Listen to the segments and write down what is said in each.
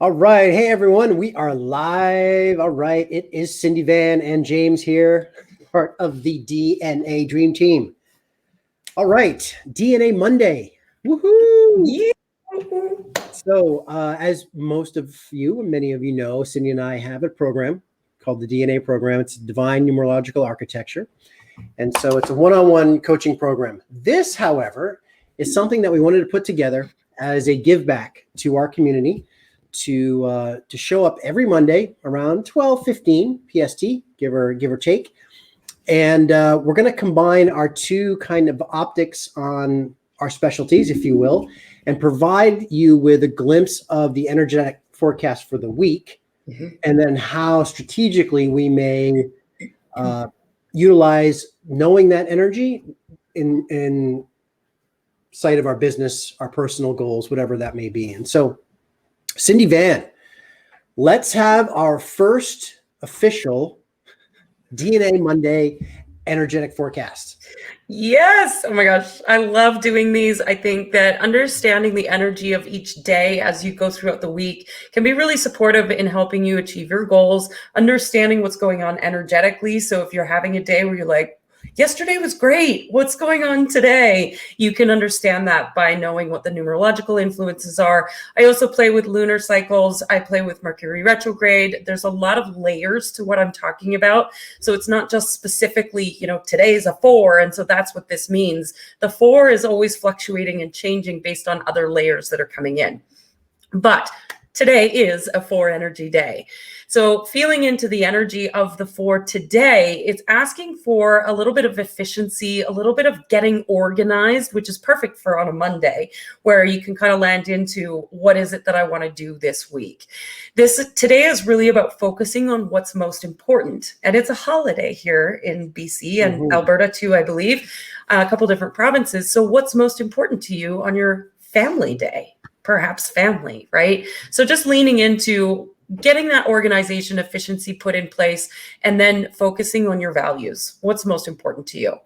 All right. Hey, everyone. We are live. All right. It is Cindy Van and James here, part of the D.N.A. Dream Team. All right. D.N.A. Monday. Woohoo. Yeah. So, as most of you, many of you know, Cindy and I have a program called the D.N.A. program. It's Divine Numerological Architecture. And so it's a one-on-one coaching program. This, however, is something that we wanted to put together as a give back to our community to show up every Monday around 12:15 PST, give or take. And we're going to combine our two kind of optics on our specialties, if you will, and provide you with a glimpse of the energetic forecast for the week, and then how strategically we may utilize knowing that energy in sight of our business, our personal goals, whatever that may be. And so, Cindy Van, let's have our first official D.N.A. Monday energetic forecast. Yes. Oh my gosh. I love doing these. I think that understanding the energy of each day as you go throughout the week can be really supportive in helping you achieve your goals, understanding what's going on energetically. So if you're having a day where you're like, yesterday was great, what's going on today? You can understand that by knowing what the numerological influences are. I also play with lunar cycles. I play with Mercury retrograde. There's a lot of layers to what I'm talking about. So it's not just specifically, today is a 4. And so that's what this means. The 4 is always fluctuating and changing based on other layers that are coming in. But today is a 4 energy day. So feeling into the energy of the 4 today, it's asking for a little bit of efficiency, a little bit of getting organized, which is perfect for on a Monday, where you can kind of land into what is it that I want to do this week. Today is really about focusing on what's most important. And it's a holiday here in BC and Alberta too, I believe, a couple different provinces. So what's most important to you on your family day? Perhaps family, right? So just leaning into getting that organization efficiency put in place and then focusing on your values. What's most important to you?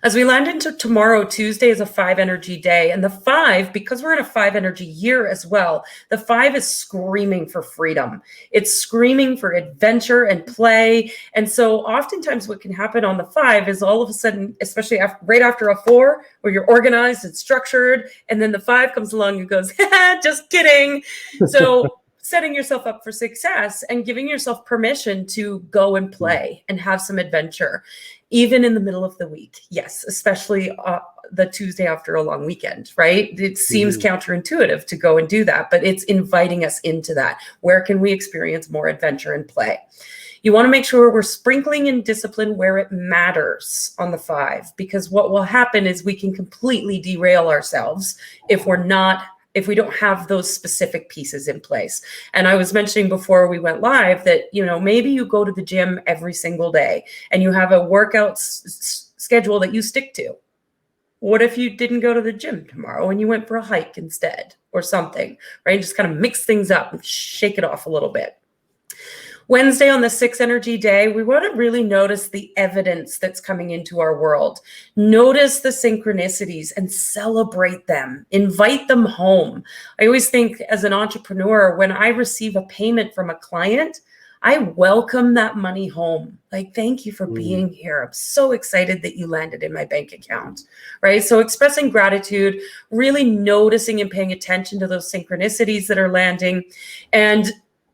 As we land into tomorrow, Tuesday is a 5 energy day. And the 5, because we're in a 5 energy year as well, the 5 is screaming for freedom. It's screaming for adventure and play. And so oftentimes what can happen on the 5 is all of a sudden, especially right after a 4, where you're organized and structured, and then the 5 comes along and goes, just kidding. So setting yourself up for success and giving yourself permission to go and play and have some adventure, even in the middle of the week. Yes, especially the Tuesday after a long weekend, right? It seems counterintuitive to go and do that, but it's inviting us into that. Where can we experience more adventure and play? You want to make sure we're sprinkling in discipline where it matters on the 5, because what will happen is we can completely derail ourselves if we don't have those specific pieces in place. And I was mentioning before we went live that, maybe you go to the gym every single day and you have a workout schedule that you stick to. What if you didn't go to the gym tomorrow and you went for a hike instead or something, right? Just kind of mix things up and shake it off a little bit. Wednesday on the 6 energy day, we want to really notice the evidence that's coming into our world. Notice the synchronicities and celebrate them. Invite them home. I always think as an entrepreneur, when I receive a payment from a client, I welcome that money home. Like, thank you for being here. I'm so excited that you landed in my bank account, right? So expressing gratitude, really noticing and paying attention to those synchronicities that are landing, and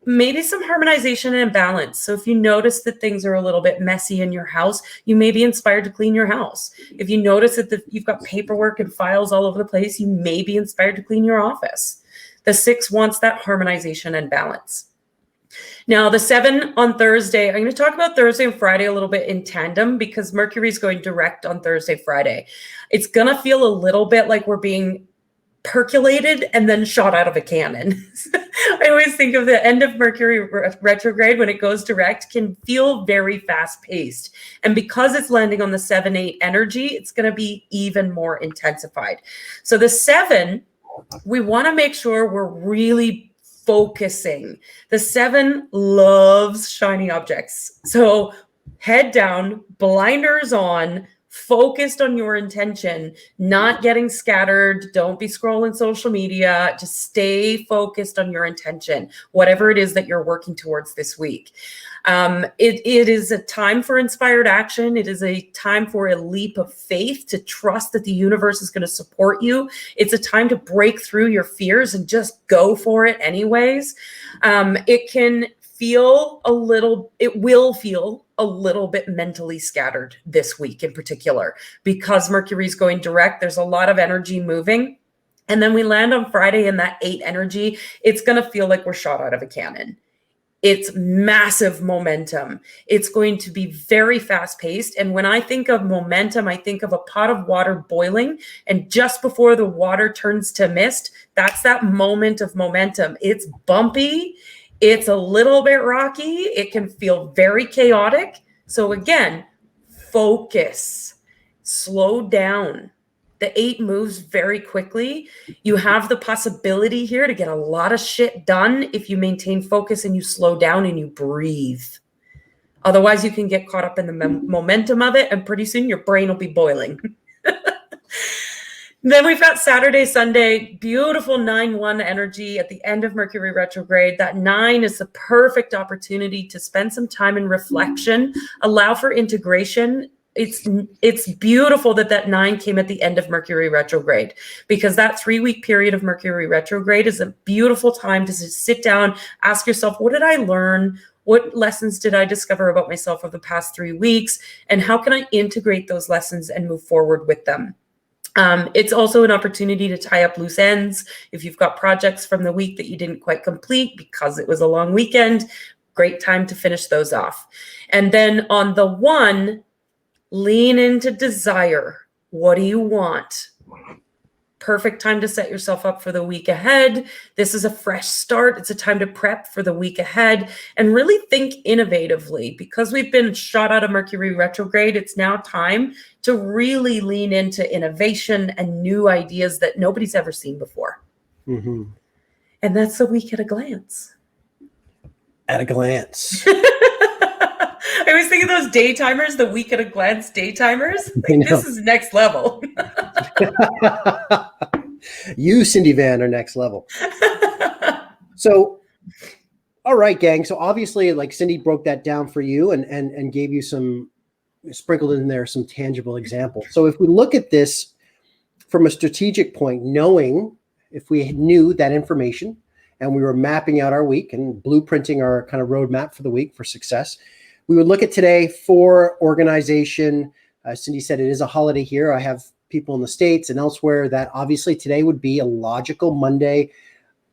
maybe some harmonization and balance. So if you notice that things are a little bit messy in your house, you may be inspired to clean your house. If you notice that you've got paperwork and files all over the place, you may be inspired to clean your office. The 6 wants that harmonization and balance. Now, the 7 on Thursday, I'm going to talk about Thursday and Friday a little bit in tandem because Mercury is going direct on Thursday, Friday. It's going to feel a little bit like we're being percolated and then shot out of a cannon. I always think of the end of Mercury retrograde when it goes direct can feel very fast paced. And because it's landing on the 7-8 energy, it's going to be even more intensified. So the 7, we want to make sure we're really focusing. The 7 loves shiny objects. So head down, blinders on, focused on your intention, not getting scattered. Don't be scrolling social media. Just stay focused on your intention, whatever it is that you're working towards this week. It is a time for inspired action. It is a time for a leap of faith, to trust that the universe is going to support you. It's a time to break through your fears and just go for it anyways. It will feel a little bit mentally scattered this week in particular, because Mercury's going direct. There's a lot of energy moving. And then we land on Friday in that 8 energy. It's going to feel like we're shot out of a cannon. It's massive momentum. It's going to be very fast paced. And when I think of momentum, I think of a pot of water boiling. And just before the water turns to mist, that's that moment of momentum. It's bumpy. It's a little bit rocky. It can feel very chaotic. So again, focus, slow down. The 8 moves very quickly. You have the possibility here to get a lot of shit done if you maintain focus and you slow down and you breathe. Otherwise, you can get caught up in the momentum of it, and pretty soon your brain will be boiling. Then we've got Saturday, Sunday, beautiful 9-1 energy at the end of Mercury retrograde. That 9 is the perfect opportunity to spend some time in reflection, allow for integration. It's beautiful that 9 came at the end of Mercury retrograde, because that 3-week period of Mercury retrograde is a beautiful time to just sit down, ask yourself, what did I learn? What lessons did I discover about myself over the past 3 weeks? And how can I integrate those lessons and move forward with them? It's also an opportunity to tie up loose ends. If you've got projects from the week that you didn't quite complete because it was a long weekend, great time to finish those off. And then on the 1, lean into desire. What do you want? Perfect time to set yourself up for the week ahead. This is a fresh start. It's a time to prep for the week ahead and really think innovatively. Because we've been shot out of Mercury retrograde, it's now time to really lean into innovation and new ideas that nobody's ever seen before. Mm-hmm. And that's the week at a glance. At a glance. I always think of those day timers, the week at a glance day timers. Like, this is next level. You, Cindy Van, are next level. So, all right, gang. So obviously, like, Cindy broke that down for you and gave you sprinkled in there some tangible examples. So if we look at this from a strategic point, if we knew that information and we were mapping out our week and blueprinting our kind of roadmap for the week for success, we would look at today for organization. Cindy said it is a holiday here. I have people in the States and elsewhere that obviously today would be a logical Monday.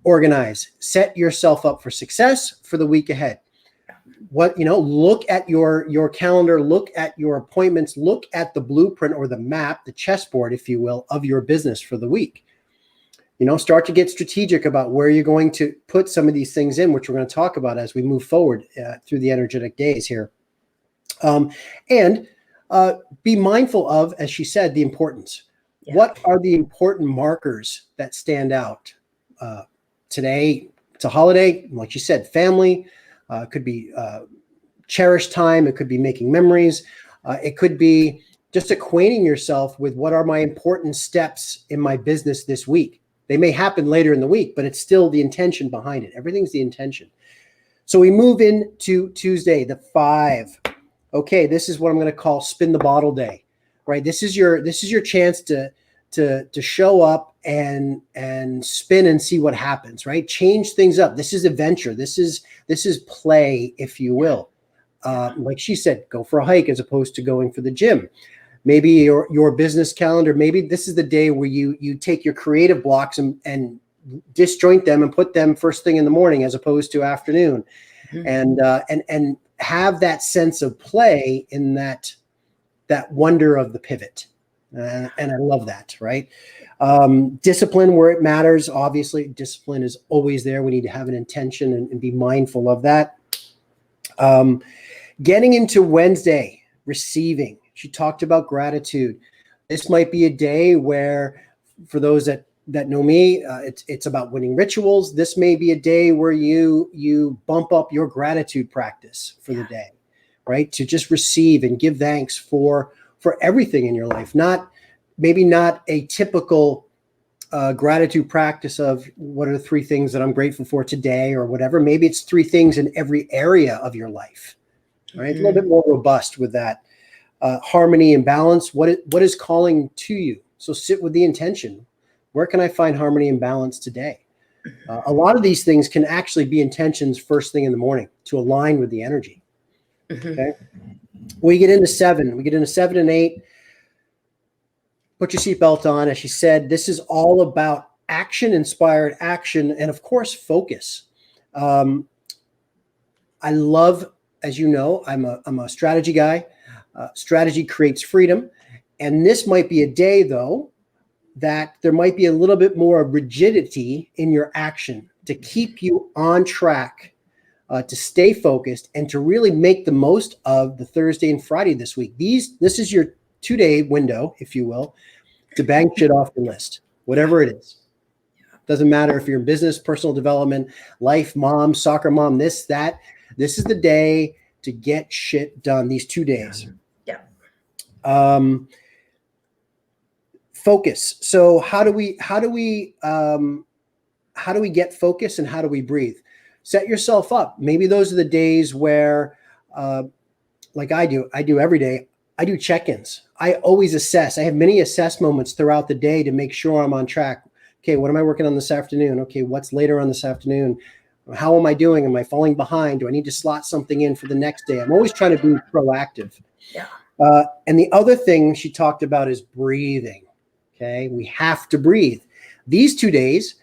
Organize, set yourself up for success for the week ahead. Look at your calendar, look at your appointments, look at the blueprint or the map, the chessboard, if you will, of your business for the week. Start to get strategic about where you're going to put some of these things in, which we're going to talk about as we move forward through the energetic days here. And be mindful of, as she said, the importance. Yeah. What are the important markers that stand out? Today, it's a holiday. Like you said, family. It could be cherished time. It could be making memories. It could be just acquainting yourself with what are my important steps in my business this week. They may happen later in the week, but it's still the intention behind it. Everything's the intention. So we move into Tuesday, the 5. Okay, this is what I'm going to call spin the bottle day, right? This is your chance to show up and spin and see what happens, right? Change things up. This is adventure. This is play, if you will. Like she said, go for a hike as opposed to going for the gym. Maybe your business calendar, maybe this is the day where you take your creative blocks and disjoint them and put them first thing in the morning as opposed to afternoon. Mm-hmm. And have that sense of play in that wonder of the pivot. And I love that, right? Discipline where it matters. Obviously, discipline is always there. We need to have an intention and be mindful of that. Getting into Wednesday, receiving. She talked about gratitude. This might be a day where, for those that know me, it's about winning rituals. This may be a day where you bump up your gratitude practice for the day, right? To just receive and give thanks for for everything in your life, maybe not a typical gratitude practice of what are the 3 things that I'm grateful for today or whatever. Maybe it's 3 things in every area of your life, right? A little bit more robust with that. Harmony and balance. What is calling to you? So sit with the intention. Where can I find harmony and balance today? A lot of these things can actually be intentions first thing in the morning to align with the energy. Okay. We get into 7. We get into 7 and 8. Put your seatbelt on. As she said, this is all about action, inspired action, and of course, focus. I love, as you know, I'm a strategy guy. Strategy creates freedom. And this might be a day, though, that there might be a little bit more rigidity in your action to keep you on track, to stay focused, and to really make the most of the Thursday and Friday this week. This is your 2-day window, if you will, to bang shit off the list, whatever it is. Doesn't matter if you're in business, personal development, life, mom, soccer mom, this, that. This is the day to get shit done, these 2 days. Yeah. Focus. So how do we get focus, and how do we breathe? Set yourself up. Maybe those are the days where, like I do every day, I do check-ins. I always assess. I have many assess moments throughout the day to make sure I'm on track. Okay, what am I working on this afternoon? Okay, what's later on this afternoon? How am I doing? Am I falling behind? Do I need to slot something in for the next day? I'm always trying to be proactive. Yeah. And the other thing she talked about is breathing. Okay, we have to breathe. These 2 days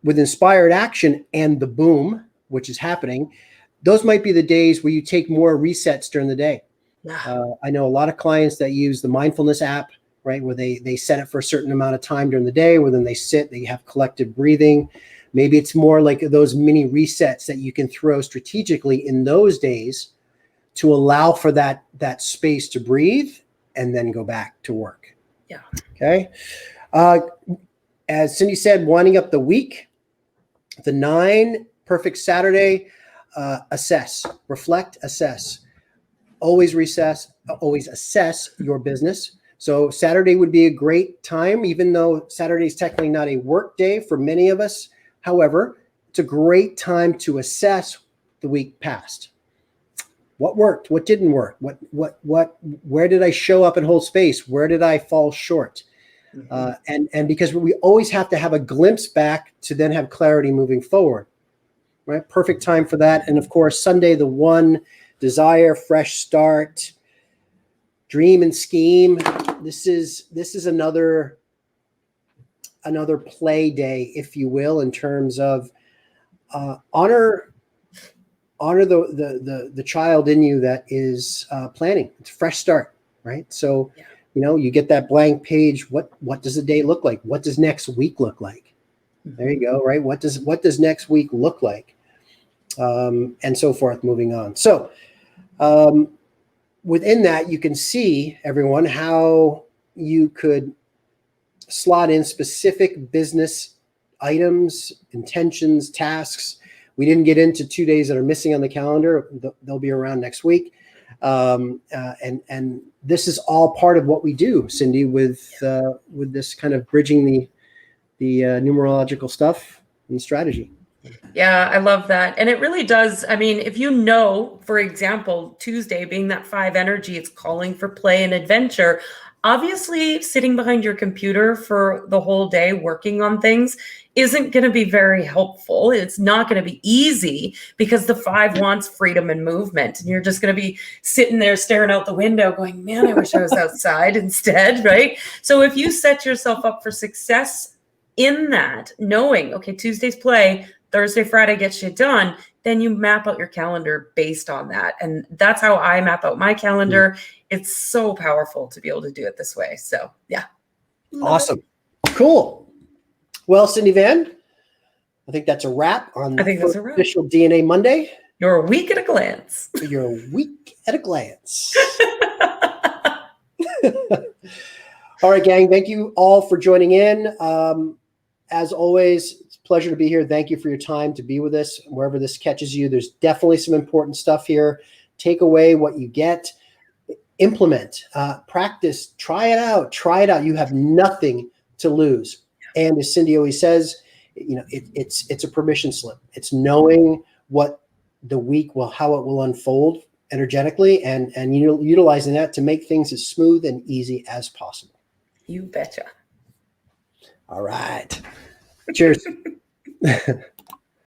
with inspired action and the boom, which is happening, those might be the days where you take more resets during the day. I know a lot of clients that use the mindfulness app, right, where they set it for a certain amount of time during the day, where then they sit, they have collective breathing. Maybe it's more like those mini resets that you can throw strategically in those days to allow for that space to breathe and then go back to work. Yeah. Okay. As Cindy said, winding up the week, the 9, perfect Saturday, assess, reflect, assess. Always assess your business. So Saturday would be a great time, even though Saturday is technically not a work day for many of us. However, it's a great time to assess the week past. What worked? What didn't work? Where did I show up and hold space? Where did I fall short? And because we always have to have a glimpse back to then have clarity moving forward, right? Perfect time for that. And of course, Sunday, the 1, desire, fresh start, dream and scheme. This is another play day, if you will, in terms of honor the child in you that is planning. It's a fresh start, right? So, you get that blank page. What does the day look like? What does next week look like? There you go, right? What does next week look like? And so forth, moving on. So within that, you can see, everyone, how you could slot in specific business items, intentions, tasks. We didn't get into 2 days that are missing on the calendar. They'll be around next week. And this is all part of what we do, Cindy, with this kind of bridging the numerological stuff and strategy. Yeah, I love that. And it really does. I mean, if you know, for example, Tuesday being that 5 energy, it's calling for play and adventure. Obviously, sitting behind your computer for the whole day working on things isn't going to be very helpful. It's not going to be easy because the 5 wants freedom and movement. And you're just going to be sitting there staring out the window going, man, I wish I was outside instead, right? So if you set yourself up for success in that, knowing, okay, Tuesday's play, Thursday, Friday, get shit done, then you map out your calendar based on that. And that's how I map out my calendar. It's so powerful to be able to do it this way. So yeah. Awesome. Cool. Well, Cindy Van, I think that's a wrap on the official D.N.A. Monday. Your week at a glance. Your week at a glance. All right, gang. Thank you all for joining in. As always, it's a pleasure to be here. Thank you for your time to be with us wherever this catches you. There's definitely some important stuff here. Take away what you get. implement, practice, try it out, try it out. You have nothing to lose. And as Cindy always says, it's a permission slip. It's knowing what the week will, how it will unfold energetically, and utilizing that to make things as smooth and easy as possible. You betcha. All right. Cheers.